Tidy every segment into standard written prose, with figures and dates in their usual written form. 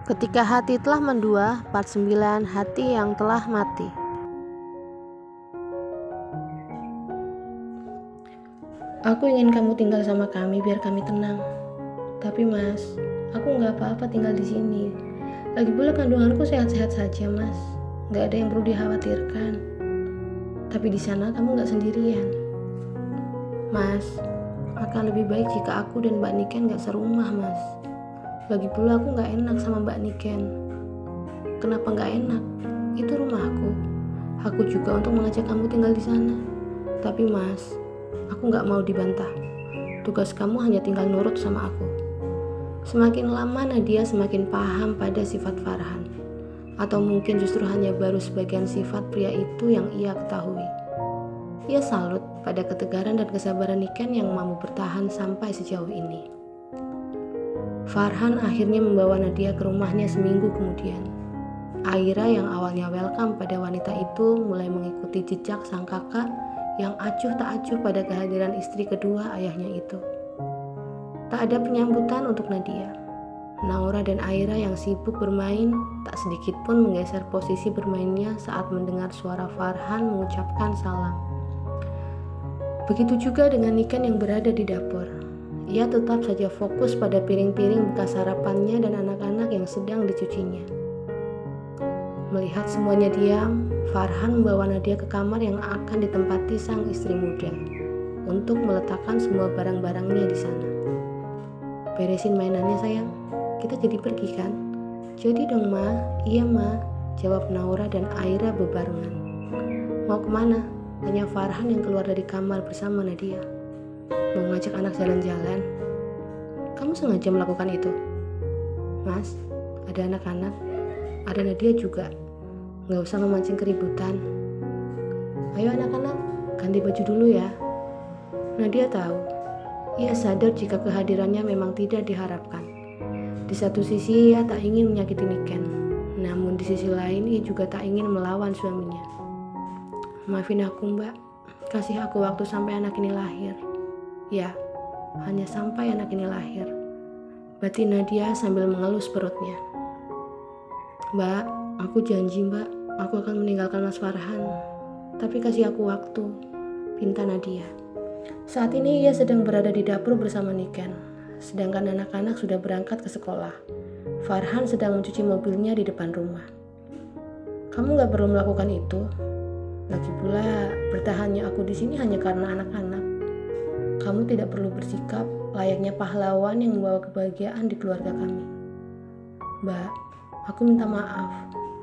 Ketika hati telah mendua, part 9, hati yang telah mati. Aku ingin kamu tinggal sama kami biar kami tenang. Tapi mas, aku nggak apa-apa tinggal di sini. Lagi pula kandunganku sehat-sehat saja mas. Nggak ada yang perlu dikhawatirkan. Tapi di sana kamu nggak sendirian. Mas, akan lebih baik jika aku dan Mbak Niken nggak serumah mas. Lagi pula aku gak enak sama Mbak Niken. Kenapa gak enak? Itu rumahku. Aku juga untuk mengajak kamu tinggal di sana. Tapi mas, aku gak mau dibantah. Tugas kamu hanya tinggal nurut sama aku. Semakin lama Nadia semakin paham pada sifat Farhan. Atau mungkin justru hanya baru sebagian sifat pria itu yang ia ketahui. Ia salut pada ketegaran dan kesabaran Niken yang mampu bertahan sampai sejauh ini. Farhan akhirnya membawa Nadia ke rumahnya seminggu kemudian. Aira yang awalnya welcome pada wanita itu mulai mengikuti jejak sang kakak yang acuh tak acuh pada kehadiran istri kedua ayahnya itu. Tak ada penyambutan untuk Nadia. Naura dan Aira yang sibuk bermain tak sedikit pun menggeser posisi bermainnya saat mendengar suara Farhan mengucapkan salam. Begitu juga dengan Niken yang berada di dapur. Ia tetap saja fokus pada piring-piring bekas sarapannya dan anak-anak yang sedang dicucinya. Melihat semuanya diam, Farhan membawa Nadia ke kamar yang akan ditempati sang istri muda untuk meletakkan semua barang-barangnya di sana. Beresin mainannya sayang, kita jadi pergi kan? Jadi dong ma, iya ma, jawab Naura dan Aira bebarengan. Mau kemana? Tanya Farhan yang keluar dari kamar bersama Nadia. Mau ngajak anak jalan-jalan? Kamu sengaja melakukan itu? Mas, ada anak-anak, ada Nadia juga. Gak usah memancing keributan. Ayo anak-anak, ganti baju dulu ya. Nadia tahu, ia sadar jika kehadirannya memang tidak diharapkan. Di satu sisi ia tak ingin menyakiti Niken, namun di sisi lain ia juga tak ingin melawan suaminya. Maafin aku mbak, kasih aku waktu sampai anak ini lahir. Ya, hanya sampai anak ini lahir. Batin Nadia sambil mengelus perutnya. Mbak, aku janji mbak, aku akan meninggalkan Mas Farhan. Tapi kasih aku waktu, pinta Nadia. Saat ini ia sedang berada di dapur bersama Niken. Sedangkan anak-anak sudah berangkat ke sekolah. Farhan sedang mencuci mobilnya di depan rumah. Kamu gak perlu melakukan itu. Lagi pula, bertahannya aku di sini hanya karena anak-anak. Kamu tidak perlu bersikap layaknya pahlawan yang membawa kebahagiaan di keluarga kami. Mbak, aku minta maaf.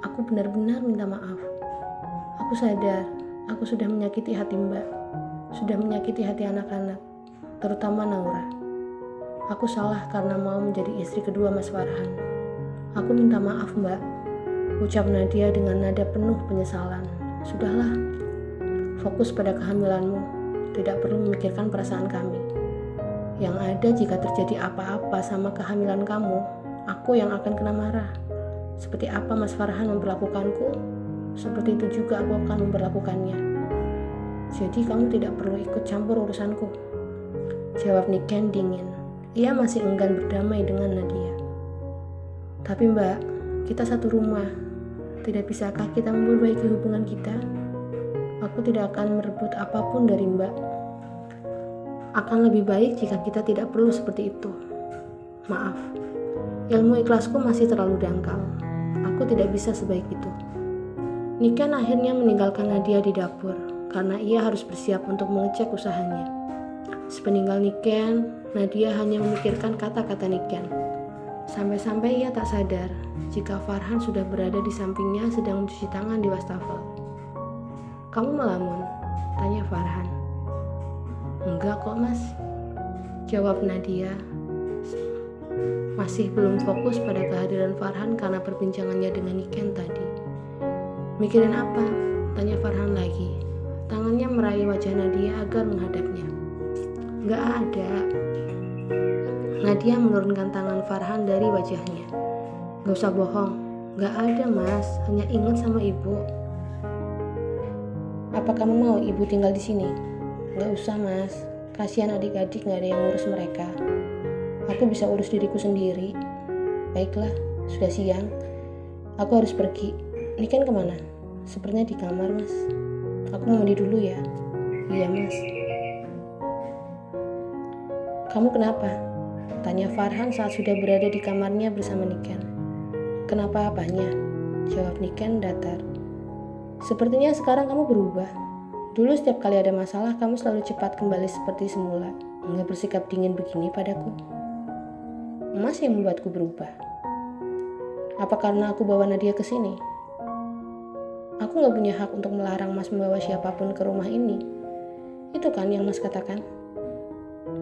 Aku benar-benar minta maaf. Aku sadar, aku sudah menyakiti hati Mbak. Sudah menyakiti hati anak-anak, terutama Naura. Aku salah karena mau menjadi istri kedua Mas Farhan. Aku minta maaf Mbak, ucap Nadia dengan nada penuh penyesalan. Sudahlah, fokus pada kehamilanmu. Tidak perlu memikirkan perasaan kami. Yang ada jika terjadi apa-apa sama kehamilan kamu, aku yang akan kena marah. Seperti apa Mas Farhan memperlakukanku, seperti itu juga aku akan memperlakukannya. Jadi kamu tidak perlu ikut campur urusanku, jawab Niken dingin. Ia masih enggan berdamai dengan Nadia. Tapi mbak, kita satu rumah. Tidak bisakah kita memperbaiki hubungan kita? Aku tidak akan merebut apapun dari mbak. Akan lebih baik jika kita tidak perlu seperti itu. Maaf, ilmu ikhlasku masih terlalu dangkal. Aku tidak bisa sebaik itu. Niken akhirnya meninggalkan Nadia di dapur karena ia harus bersiap untuk mengecek usahanya. Sepeninggal Niken, Nadia hanya memikirkan kata-kata Niken. Sampai-sampai ia tak sadar jika Farhan sudah berada di sampingnya sedang mencuci tangan di wastafel. Kamu melamun? Tanya Farhan. Enggak kok mas, jawab Nadia. Masih belum fokus pada kehadiran Farhan karena perbincangannya dengan Niken tadi. Mikirin apa? Tanya Farhan lagi. Tangannya meraih wajah Nadia agar menghadapnya. Enggak ada. Nadia menurunkan tangan Farhan dari wajahnya. Gak usah bohong. Enggak ada mas, hanya ingat sama ibu. Apa kamu mau ibu tinggal di sini? Gak usah mas, kasihan adik-adik gak ada yang ngurus mereka. Aku bisa urus diriku sendiri. Baiklah, Sudah siang. Aku harus pergi. Niken kemana? Sepertinya di kamar, Mas. Aku mau mandi dulu ya. Iya, Mas. Kamu kenapa? Tanya Farhan saat sudah berada di kamarnya bersama Niken. Kenapa apanya? Jawab Niken datar. Sepertinya sekarang kamu berubah. Dulu setiap kali ada masalah, kamu selalu cepat kembali seperti semula. Enggak bersikap dingin begini padaku. Mas yang membuatku berubah. Apa karena aku bawa Nadia ke sini? Aku gak punya hak untuk melarang Mas membawa siapapun ke rumah ini. Itu kan yang Mas katakan.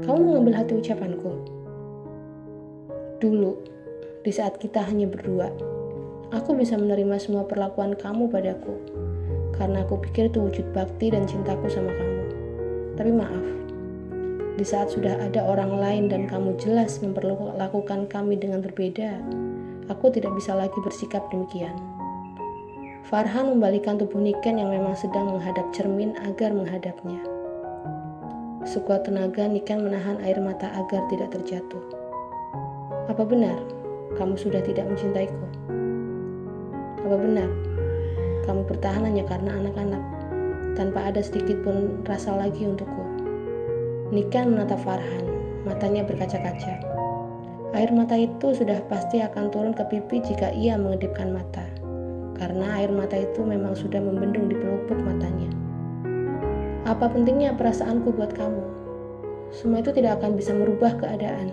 Kamu mengambil hati ucapanku. Dulu, di saat kita hanya berdua, aku bisa menerima semua perlakuan kamu padaku. Karena aku pikir itu wujud bakti dan cintaku sama kamu. Tapi maaf, di saat sudah ada orang lain dan kamu jelas memperlakukan kami dengan berbeda, aku tidak bisa lagi bersikap demikian. Farhan membalikkan tubuh Niken yang memang sedang menghadap cermin agar menghadapnya. Sekuat tenaga Niken menahan air mata agar tidak terjatuh. Apa benar kamu sudah tidak mencintaiku? Apa benar kamu bertahan hanya karena anak-anak, tanpa ada sedikit pun rasa lagi untukku? Niken menatap Farhan, matanya berkaca-kaca. Air mata itu sudah pasti akan turun ke pipi jika ia mengedipkan mata, karena air mata itu memang sudah membendung di pelupuk matanya. Apa pentingnya perasaanku buat kamu? Semua itu tidak akan bisa merubah keadaan.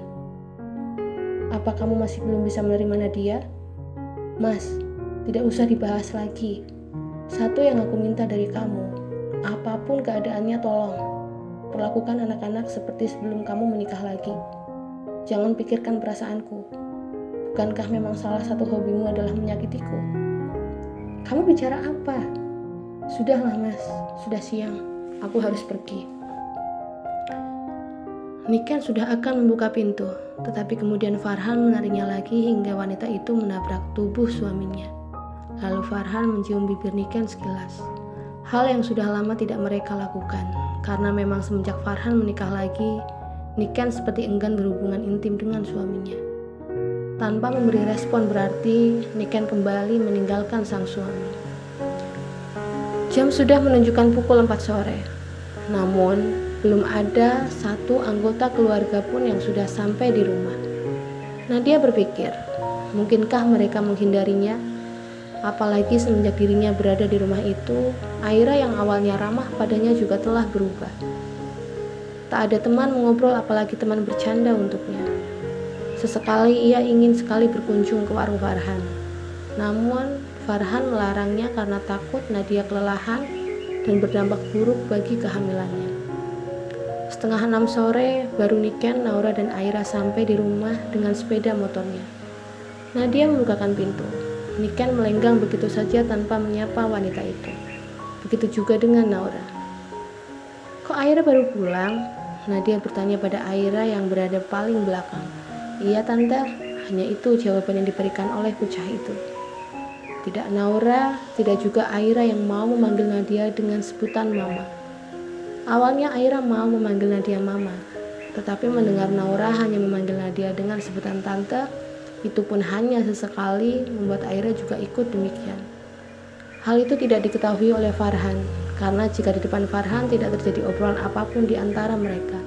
Apa kamu masih belum bisa menerima Nadia? Mas, tidak usah dibahas lagi. Satu yang aku minta dari kamu, apapun keadaannya tolong perlakukan anak-anak seperti sebelum kamu menikah lagi. Jangan pikirkan perasaanku. Bukankah memang salah satu hobimu adalah menyakitiku? Kamu bicara apa? Sudahlah Mas, sudah siang. Aku harus pergi. Niken sudah akan membuka pintu, tetapi kemudian Farhan menariknya lagi hingga wanita itu menabrak tubuh suaminya. Lalu Farhan mencium bibir Niken sekilas. Hal yang sudah lama tidak mereka lakukan, karena memang semenjak Farhan menikah lagi, Niken seperti enggan berhubungan intim dengan suaminya. Tanpa memberi respon berarti, Niken kembali meninggalkan sang suami. Jam sudah menunjukkan pukul 4 sore. Namun, belum ada satu anggota keluarga pun yang sudah sampai di rumah. Nadia berpikir, mungkinkah mereka menghindarinya? Apalagi semenjak dirinya berada di rumah itu, Aira yang awalnya ramah padanya juga telah berubah. Tak ada teman mengobrol apalagi teman bercanda untuknya. Sesekali ia ingin sekali berkunjung ke warung Farhan. Namun, Farhan melarangnya karena takut Nadia kelelahan dan berdampak buruk bagi kehamilannya. 5:30 sore, baru Niken, Naura, dan Aira sampai di rumah dengan sepeda motornya. Nadia membukakan pintu. Niken melenggang begitu saja tanpa menyapa wanita itu. Begitu juga dengan Naura. Kok Aira baru pulang? Nadia bertanya pada Aira yang berada paling belakang. Iya tante, hanya itu jawaban yang diberikan oleh bocah itu. Tidak Naura, tidak juga Aira yang mau memanggil Nadia dengan sebutan mama. Awalnya Aira mau memanggil Nadia mama, tetapi mendengar Naura hanya memanggil Nadia dengan sebutan tante, itu pun hanya sesekali membuat Aira juga ikut demikian. Hal itu tidak diketahui oleh Farhan, karena jika di depan Farhan tidak terjadi obrolan apapun di antara mereka.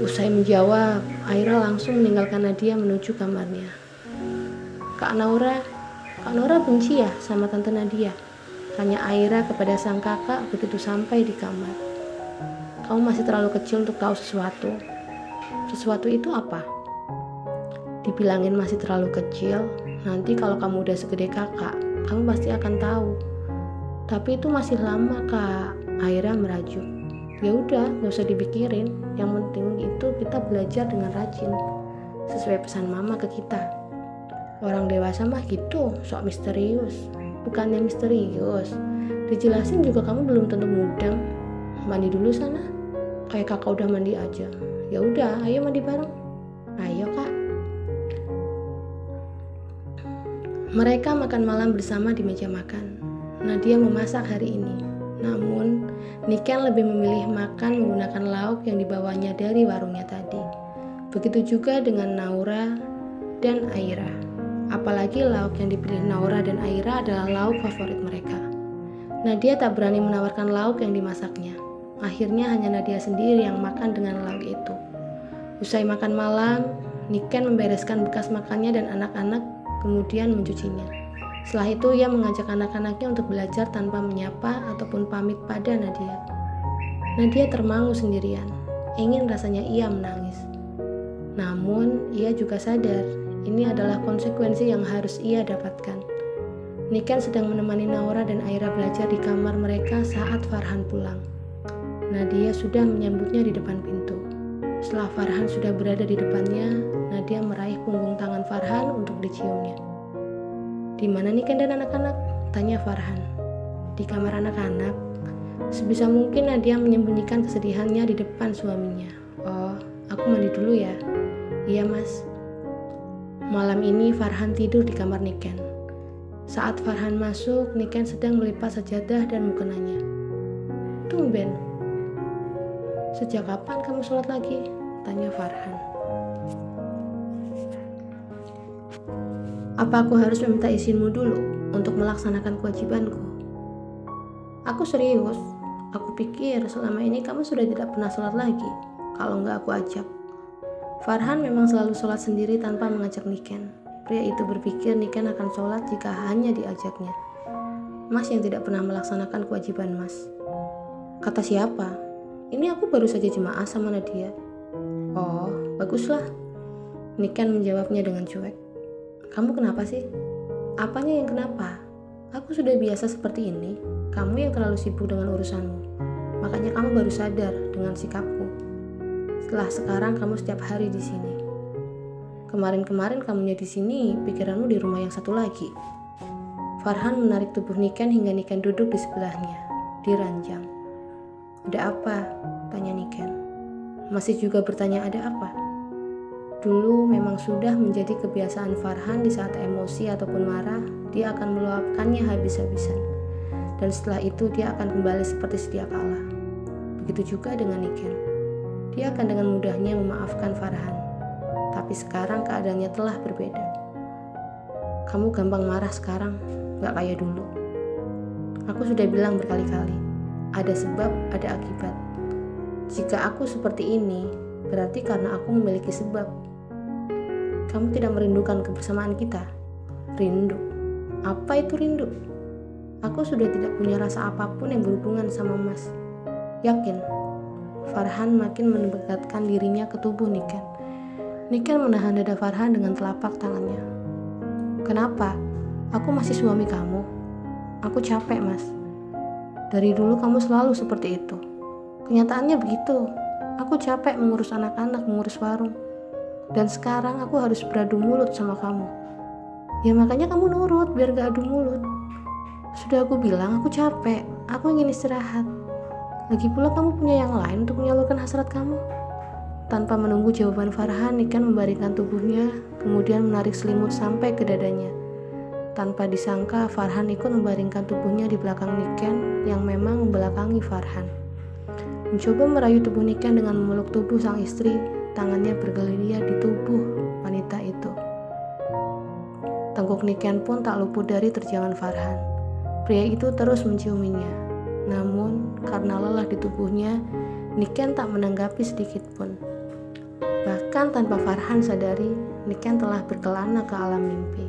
Usai menjawab, Aira langsung meninggalkan Nadia menuju kamarnya. Kak Naura benci ya sama Tante Nadia? Tanya Aira kepada sang kakak begitu sampai di kamar. Kamu masih terlalu kecil untuk tahu sesuatu. Sesuatu itu apa? Dibilangin masih terlalu kecil, nanti kalau kamu udah segede kakak, kamu pasti akan tahu. Tapi itu masih lama kak, Aira merajuk. Ya udah, gak usah dipikirin. Yang penting itu kita belajar dengan rajin, sesuai pesan mama ke kita. Orang dewasa mah gitu, sok misterius. Bukannya misterius, dijelasin juga kamu belum tentu mudeng. Mandi dulu sana, kayak kakak udah mandi aja. Ya udah, ayo mandi bareng. Ayo kak. Mereka makan malam bersama di meja makan. Nadia memasak hari ini. Namun, Niken lebih memilih makan menggunakan lauk yang dibawanya dari warungnya tadi. Begitu juga dengan Naura dan Aira. Apalagi lauk yang dipilih Naura dan Aira adalah lauk favorit mereka. Nadia tak berani menawarkan lauk yang dimasaknya. Akhirnya hanya Nadia sendiri yang makan dengan lauk itu. Usai makan malam, Niken membereskan bekas makannya dan anak-anak, kemudian mencucinya. Setelah itu ia mengajak anak-anaknya untuk belajar tanpa menyapa ataupun pamit pada Nadia. Nadia termangu sendirian, ingin rasanya ia menangis. Namun ia juga sadar ini adalah konsekuensi yang harus ia dapatkan. Niken sedang menemani Naura dan Aira belajar di kamar mereka saat Farhan pulang. Nadia sudah menyambutnya di depan pintu. Setelah Farhan sudah berada di depannya, Nadia meraih punggung tangan Farhan untuk diciumnya. "Di mana Niken dan anak-anak?" tanya Farhan. "Di kamar anak-anak." Sebisa mungkin Nadia menyembunyikan kesedihannya di depan suaminya. "Oh, aku mandi dulu ya." "Iya, Mas." Malam ini Farhan tidur di kamar Niken. Saat Farhan masuk, Niken sedang melipat sajadah dan mukenanya. "Tumben. Sejak kapan kamu sholat lagi?" tanya Farhan. "Apa aku harus meminta izinmu dulu untuk melaksanakan kewajibanku?" "Aku serius. Aku pikir selama ini kamu sudah tidak pernah sholat lagi kalau nggak aku ajak." Farhan memang selalu sholat sendiri tanpa mengajak Niken. Pria itu berpikir Niken akan sholat jika hanya diajaknya. "Mas yang tidak pernah melaksanakan kewajiban Mas." "Kata siapa? Ini aku baru saja jemaah sama Nadia." "Oh, baguslah." Niken menjawabnya dengan cuek. "Kamu kenapa sih?" "Apanya yang kenapa? Aku sudah biasa seperti ini. Kamu yang terlalu sibuk dengan urusanmu. Makanya kamu baru sadar dengan sikapku. Setelah sekarang kamu setiap hari di sini. Kemarin-kemarin kamunya di sini, pikiranmu di rumah yang satu lagi." Farhan menarik tubuh Niken hingga Niken duduk di sebelahnya, diranjang. "Ada apa?" tanya Niken. Masih juga bertanya ada apa? Dulu memang sudah menjadi kebiasaan Farhan di saat emosi ataupun marah, dia akan meluapkannya habis-habisan. Dan setelah itu dia akan kembali seperti sedia kala. Begitu juga dengan Niken. Dia akan dengan mudahnya memaafkan Farhan. Tapi sekarang keadaannya telah berbeda. "Kamu gampang marah sekarang, gak kayak dulu. Aku sudah bilang berkali-kali, ada sebab, ada akibat. Jika aku seperti ini, berarti karena aku memiliki sebab. Kamu tidak merindukan kebersamaan kita?" "Rindu? Apa itu rindu? Aku sudah tidak punya rasa apapun yang berhubungan sama Mas." "Yakin?" Farhan makin mendekatkan dirinya ke tubuh Niken. Niken menahan dada Farhan dengan telapak tangannya. "Kenapa? Aku masih suami kamu. Aku capek, Mas. Dari dulu kamu selalu seperti itu. Kenyataannya begitu. Aku capek mengurus anak-anak, mengurus warung. Dan sekarang aku harus beradu mulut sama kamu. Ya makanya kamu nurut biar gak adu mulut. Sudah aku bilang aku capek, aku ingin istirahat. Lagi pula kamu punya yang lain untuk menyalurkan hasrat kamu." Tanpa menunggu jawaban Farhan, Niken membaringkan tubuhnya, kemudian menarik selimut sampai ke dadanya. Tanpa disangka, Farhan ikut membaringkan tubuhnya di belakang Niken yang memang membelakangi Farhan. Mencoba merayu tubuh Niken dengan memeluk tubuh sang istri, tangannya bergerilya di tubuh wanita itu. Tengkuk Niken pun tak luput dari terjangan Farhan. Pria itu terus menciuminya. Namun, karena lelah di tubuhnya, Niken tak menanggapi sedikit pun. Bahkan tanpa Farhan sadari, Niken telah berkelana ke alam mimpi.